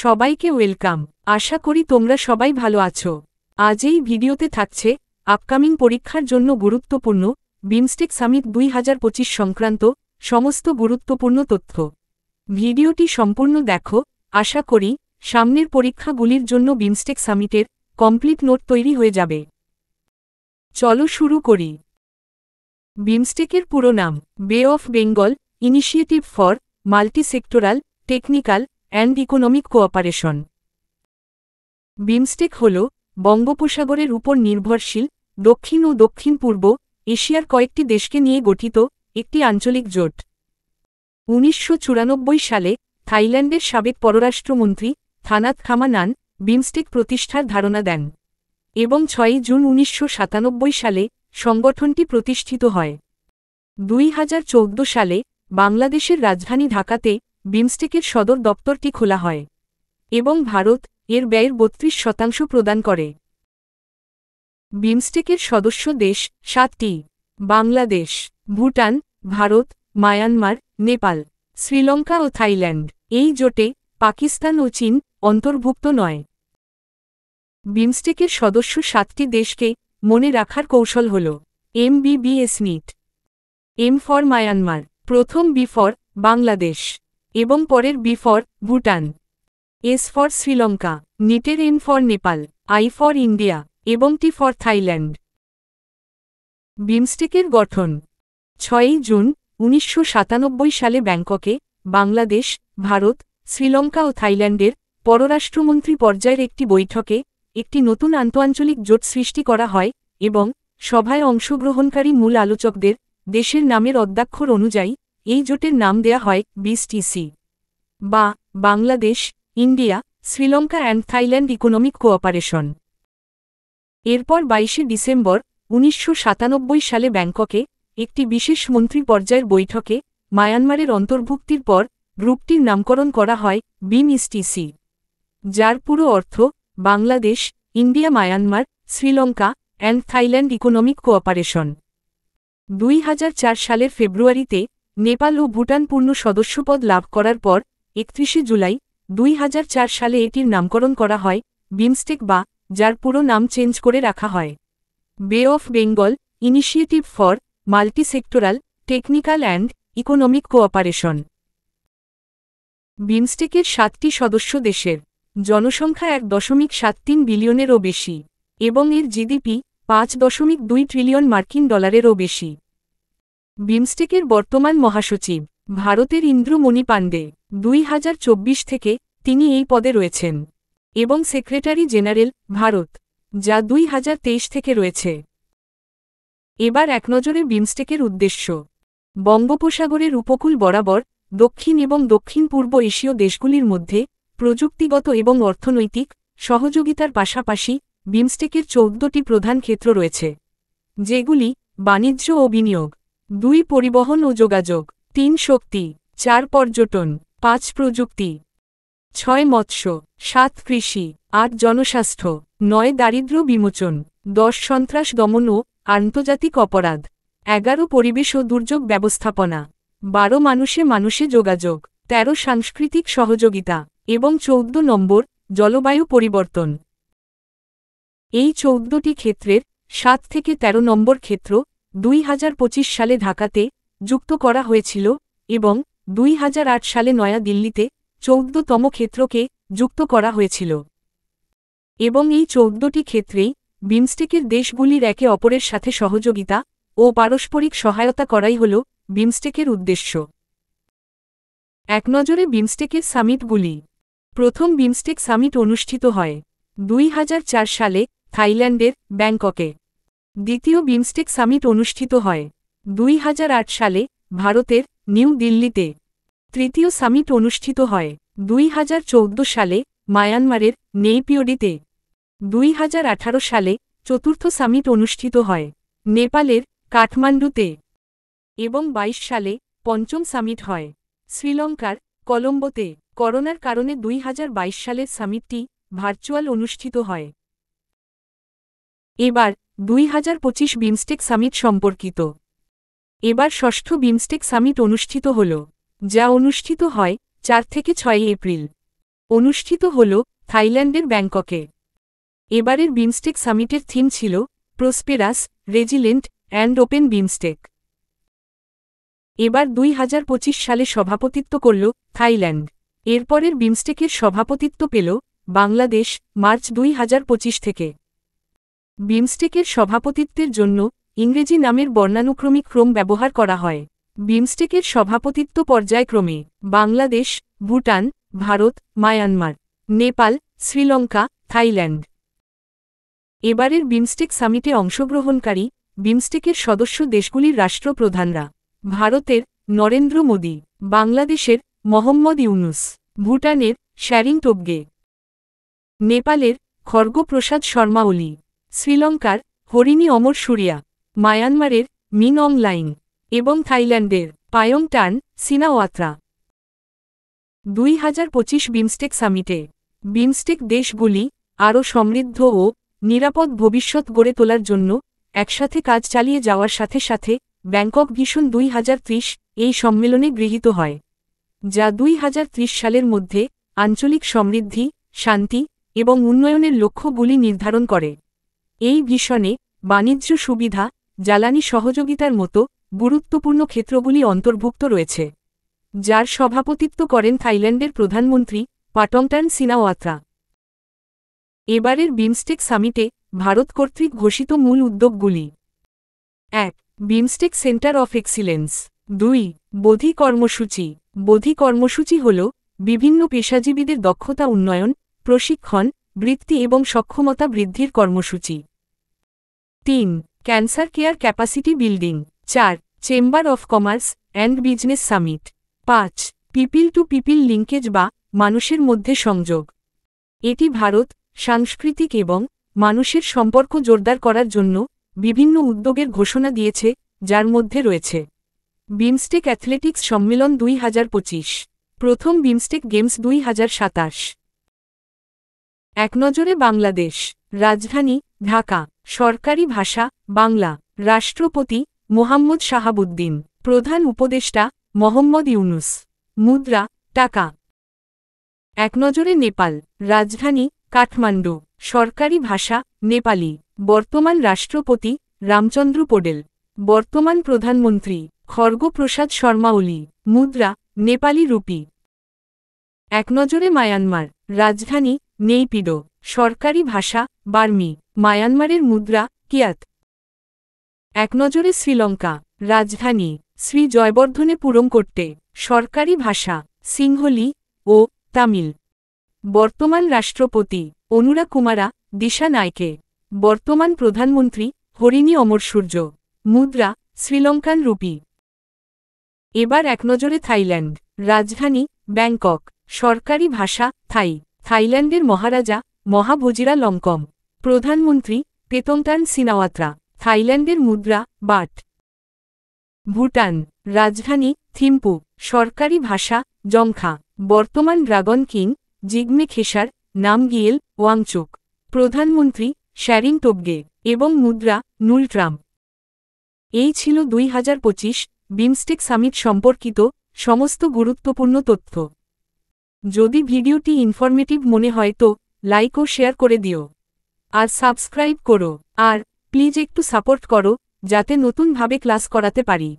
সবাইকে ওয়েলকাম। আশা করি তোমরা সবাই ভালো আছো। আজ এই ভিডিওতে থাকছে আপকামিং পরীক্ষার জন্য গুরুত্বপূর্ণ বিমস্টেক সামিট 2025 সংক্রান্ত সমস্ত গুরুত্বপূর্ণ তথ্য। ভিডিওটি সম্পূর্ণ দেখো। আশা করি সামনের পরীক্ষাগুলির জন্য বিমস্টেক সামিটের কমপ্লিট নোট তৈরি হয়ে যাবে। চলো শুরু করি। বিমস্টেকের পুরো নাম বে of Bengal initiative for multi sectoral technical and economic cooperation. BIMSTEC হল বঙ্গোপসাগরের উপর নির্ভরশীল দক্ষিণ ও দক্ষিণ পূর্ব এশিয়ার কয়েকটি দেশকে নিয়ে গঠিত একটি আঞ্চলিক জোট। 1994 সালে থাইল্যান্ডের সাবেক পররাষ্ট্রমন্ত্রী থানাত খামানান বিমস্টেক প্রতিষ্ঠার ধারণা দেন এবং 6 জুন 1997 সালে সংগঠনটি প্রতিষ্ঠিত হয়। 2014 সালে বাংলাদেশের রাজধানী ঢাকাতে বিমস্টেকের সদর দপ্তরটি খোলা হয় এবং ভারত এর ব্যয়ের 32% প্রদান করে। বিমস্টেকের সদস্য দেশ 7টি: বাংলাদেশ, ভুটান, ভারত, মায়ানমার, নেপাল, শ্রীলঙ্কা ও থাইল্যান্ড। এই জোটে পাকিস্তান ও চীন অন্তর্ভুক্ত নয়। বিমস্টেকের সদস্য 7টি দেশকে মনে রাখার কৌশল হল MBBS NIT, M for Myanmar, প্রথম B ফর বাংলাদেশ এবং পরের B for Bhutan, S for Sri Lanka, নিটের N for Nepal, I for India এবং T ফর থাইল্যান্ড। বিমস্টেকের গঠন 6 জুন 1997 সালে ব্যাংককে বাংলাদেশ, ভারত, শ্রীলঙ্কা ও থাইল্যান্ডের পররাষ্ট্রমন্ত্রী পর্যায়ের একটি বৈঠকে একটি নতুন আন্তঃআঞ্চলিক জোট সৃষ্টি করা হয় এবং সভায় অংশগ্রহণকারী মূল আলোচকদের দেশের নামের অদ্যাক্ষর অনুযায়ী এই জোটের নাম দেয়া হয় BSTC বা Bangladesh, India, Sri Lanka and Thailand economic cooperation. এরপর 22 ডিসেম্বর 1997 সালে ব্যাংককে একটি বিশেষ মন্ত্রী পর্যায়ের বৈঠকে মায়ানমারের অন্তর্ভুক্তির পর গ্রুপটির নামকরণ করা হয় BIMSTC, যার পুরো অর্থ Bangladesh, India, Myanmar, Sri Lanka and Thailand economic cooperation. 2004 সালের ফেব্রুয়ারিতে নেপাল ও ভুটান পূর্ণ সদস্যপদ লাভ করার পর 31 জুলাই 2004 সালে এটির নামকরণ করা হয় বিমস্টেক বা যার পুরো নাম চেঞ্জ করে রাখা হয় Bay of Bengal initiative for multi sectoral technical and economic cooperation. বিমস্টেকের 7টি সদস্য দেশের জনসংখ্যা 1.73 বিলিয়নেরও বেশি এবং এর জিডিপি 5.2 ট্রিলিয়ন মার্কিন ডলারেরও বেশি। বিমস্টেকের বর্তমান মহাসচিব ভারতের ইন্দ্রমণি পাণ্ডে। 2024 থেকে তিনি এই পদে রয়েছেন এবং সেক্রেটারি জেনারেল ভারত, যা 2023 থেকে রয়েছে। এবার একনজরে বিমস্টেকের উদ্দেশ্য। বঙ্গোপসাগরের উপকূল বরাবর দক্ষিণ এবং দক্ষিণ পূর্ব এশীয় দেশগুলির মধ্যে প্রযুক্তিগত এবং অর্থনৈতিক সহযোগিতার পাশাপাশি বিমস্টেকের 14টি প্রধান ক্ষেত্র রয়েছে, যেগুলি বাণিজ্য ও বিনিয়োগ, 2 পরিবহন ও যোগাযোগ, 3 শক্তি, 4 পর্যটন, 5 প্রযুক্তি, 6 মৎস্য, 7 কৃষি, 8 জনস্বাস্থ্য, 9 দারিদ্র্য বিমোচন, 10 সন্ত্রাস দমন ও আন্তর্জাতিক অপরাধ, 11 পরিবেশ ও দুর্যোগ ব্যবস্থাপনা, 12 মানুষে মানুষে যোগাযোগ, 13 সাংস্কৃতিক সহযোগিতা এবং 14 নম্বর জলবায়ু পরিবর্তন। এই 14টি ক্ষেত্রের 7 থেকে 13 নম্বর ক্ষেত্র 2025 সালে ঢাকাতে যুক্ত করা হয়েছিল এবং 2008 সালে নয়া দিল্লিতে 14তম ক্ষেত্রকে যুক্ত করা হয়েছিল এবং এই 14টি ক্ষেত্রেই বিমস্টেকের দেশগুলির একে অপরের সাথে সহযোগিতা ও পারস্পরিক সহায়তা করাই হল বিমস্টেকের উদ্দেশ্য। একনজরে বিমস্টেকের সামিটগুলি। প্রথম বিমস্টেক সামিট অনুষ্ঠিত হয় 2004 সালে থাইল্যান্ডের ব্যাংককে। দ্বিতীয় বিমস্টেক সামিট অনুষ্ঠিত হয় 2008 সালে ভারতের নিউ দিল্লিতে। তৃতীয় সামিট অনুষ্ঠিত হয় 2014 সালে মায়ানমারের নেইপিওডিতে। 2018 সালে চতুর্থ সামিট অনুষ্ঠিত হয় নেপালের কাঠমান্ডুতে এবং 22 সালে পঞ্চম সামিট হয় শ্রীলঙ্কার কলম্বোতে। করোনার কারণে 2022 সালের সামিটটি ভার্চুয়াল অনুষ্ঠিত হয়। এবার 2025 বিমস্টেক সামিট সম্পর্কিত। এবার ষষ্ঠ বিমস্টেক সামিট অনুষ্ঠিত হল, যা অনুষ্ঠিত হয় 4 থেকে 6 এপ্রিল। অনুষ্ঠিত হল থাইল্যান্ডের ব্যাংককে। এবারের বিমস্টেক সামিটের থিম ছিল প্রসপেরাস, রেজিলেন্ট অ্যান্ড ওপেন বিমস্টেক। এবার 2025 সালে সভাপতিত্ব করল থাইল্যান্ড। এরপরের বিমস্টেকের সভাপতিত্ব পেল বাংলাদেশ মার্চ 2025 থেকে। বিমস্টেকের সভাপতিত্বের জন্য ইংরেজি নামের বর্ণানুক্রমিক ক্রম ব্যবহার করা হয়। বিমস্টেকের সভাপতিত্ব পর্যায়ক্রমে বাংলাদেশ, ভুটান, ভারত, মায়ানমার, নেপাল, শ্রীলঙ্কা, থাইল্যান্ড। এবারের বিমস্টেক সামিটে অংশগ্রহণকারী বিমস্টেকের সদস্য দেশগুলির রাষ্ট্রপ্রধানরা: ভারতের নরেন্দ্র মোদী, বাংলাদেশের মোহাম্মদ ইউনুস, ভুটানের শ্যারিং টোবগে, নেপালের খর্গ প্রসাদ শর্মা ওলি, শ্রীলঙ্কার হরিণী অমর সূরিয়া, মায়ানমারের মিন অং লাইং এবং থাইল্যান্ডের পায়ং টান সিনাওয়াত্রা। 2025 বিমস্টেক সামিটে বিমস্টেক দেশগুলি আরও সমৃদ্ধ ও নিরাপদ ভবিষ্যৎ গড়ে তোলার জন্য একসাথে কাজ চালিয়ে যাওয়ার সাথে সাথে ব্যাংকক ভিশন 2030 এই সম্মেলনে গৃহীত হয়, যা 2030 সালের মধ্যে আঞ্চলিক সমৃদ্ধি, শান্তি এবং উন্নয়নের লক্ষ্যগুলি নির্ধারণ করে। এই ভিশনে বাণিজ্য সুবিধা, জ্বালানি সহযোগিতার মতো গুরুত্বপূর্ণ ক্ষেত্রগুলি অন্তর্ভুক্ত রয়েছে, যার সভাপতিত্ব করেন থাইল্যান্ডের প্রধানমন্ত্রী পাটংটান সিনাওয়াত্রা। এবারের বিমস্টেক সামিটে ভারত কর্তৃক ঘোষিত মূল উদ্যোগগুলি: 1. BIMSTEC centre of excellence. 2. বোধি কর্মসূচি। বোধি কর্মসূচি হল বিভিন্ন পেশাজীবীদের দক্ষতা উন্নয়ন, প্রশিক্ষণ, বৃত্তি এবং সক্ষমতা বৃদ্ধির কর্মসূচি। 3. Cancer care capacity building. 4. Chamber of commerce and business summit. 5. People to people linkage বা মানুষের মধ্যে সংযোগ। এটি ভারত সাংস্কৃতিক এবং মানুষের সম্পর্ক জোরদার করার জন্য বিভিন্ন উদ্যোগের ঘোষণা দিয়েছে, যার মধ্যে রয়েছে বিমস্টেক অ্যাথলেটিক্স সম্মেলন 2025, প্রথম বিমস্টেক গেমস 2027। একনজরে বাংলাদেশ। রাজধানী ঢাকা। সরকারি ভাষা বাংলা। রাষ্ট্রপতি মোহাম্মদ শাহাবুদ্দিন। প্রধান উপদেষ্টা মোহাম্মদ ইউনুস। মুদ্রা টাকা। একনজরে নেপাল। রাজধানী কাঠমান্ডু। সরকারি ভাষা নেপালি। বর্তমান রাষ্ট্রপতি রামচন্দ্র পোডেল। বর্তমান প্রধানমন্ত্রী খর্গ প্রসাদ শর্মা ওলি। মুদ্রা নেপালি রুপি। একনজরে মায়ানমার। রাজধানী নেইপিডো। সরকারি ভাষা বার্মি। মায়ানমারের মুদ্রা কিয়াত। একনজরে শ্রীলঙ্কা। রাজধানী শ্রী জয়বর্ধনেপুরম কোট্টে। সরকারি ভাষা সিংহলি ও তামিল। বর্তমান রাষ্ট্রপতি অনুরা কুমারা দিশা নায়কে। বর্তমান প্রধানমন্ত্রী হরিণী অমর সূর্য। মুদ্রা শ্রীলঙ্কান রুপি। এবার একনজরে থাইল্যান্ড। রাজধানী ব্যাংকক। সরকারি ভাষা থাই। থাইল্যান্ডের মহারাজা মহাভজিরা লঙ্কম। প্রধানমন্ত্রী পেতংটান সিনাওয়াত্রা। থাইল্যান্ডের মুদ্রা বাট। ভুটান। রাজধানী থিম্পু। সরকারি ভাষা জংখা। বর্তমান ড্রাগন কিং জিগমে খেসার নামগিয়েল ওয়াংচুক। প্রধানমন্ত্রী শ্যারিং টোবগে এবং মুদ্রা নুলট্রাম। এই ছিল 2025 বিমস্টেক সামিট সম্পর্কিত সমস্ত গুরুত্বপূর্ণ তথ্য। যদি ভিডিওটি ইনফরমেটিভ মনে হয় তো লাইক ও শেয়ার করে দিও, আর সাবস্ক্রাইব করো, আর প্লিজ একটু সাপোর্ট করো যাতে নতুনভাবে ক্লাস করাতে পারি।